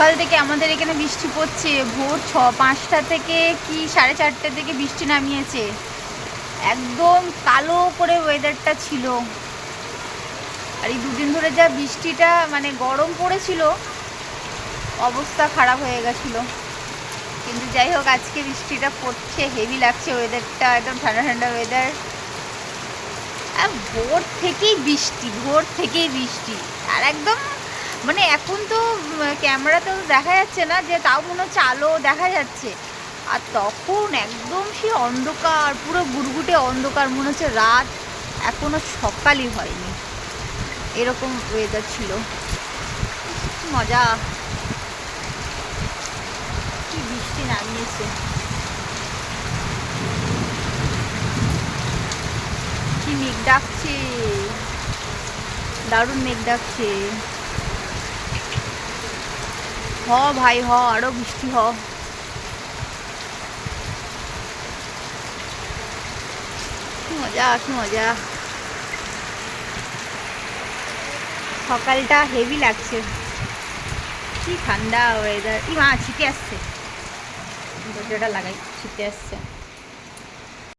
সকাল থেকে আমাদের এখানে বৃষ্টি পড়ছে। ভোর 5টা থেকে কি 4:30 থেকে বৃষ্টি নামিয়েছে। একদম কালো করে ওয়েদারটা ছিল। আর এই দুদিন ধরে যা বৃষ্টিটা মানে গরম পড়েছিল, অবস্থা খারাপ হয়ে গেছিলো। কিন্তু যাই হোক, আজকে বৃষ্টিটা পড়ছে, হেভি লাগছে ওয়েদারটা, একদম ঠান্ডা ঠান্ডা ওয়েদার। ভোর থেকেই বৃষ্টি আর একদম মানে এখন তো ক্যামেরাতেও দেখা যাচ্ছে না, যে তাও মনে হচ্ছে আলো দেখা যাচ্ছে। আর তখন একদম সে অন্ধকার, পুরো গুড়গুটে অন্ধকার, মনে হচ্ছে রাত এখনো সকালই হয়নি, এরকম ওয়েদার ছিল। মজা, কি বৃষ্টি নামিয়েছে, কি মেঘ ডাকছে, দারুণ মেঘ ডাকছে। হ ভাই হ, আরো বৃষ্টি হ। কি মজা, কি মজা। সকালটা হেভি লাগছে, কি ঠান্ডা ওয়েদার। ই মা, ছিটে আসছে, দরজাটা লাগাই, ছিটে আসছে।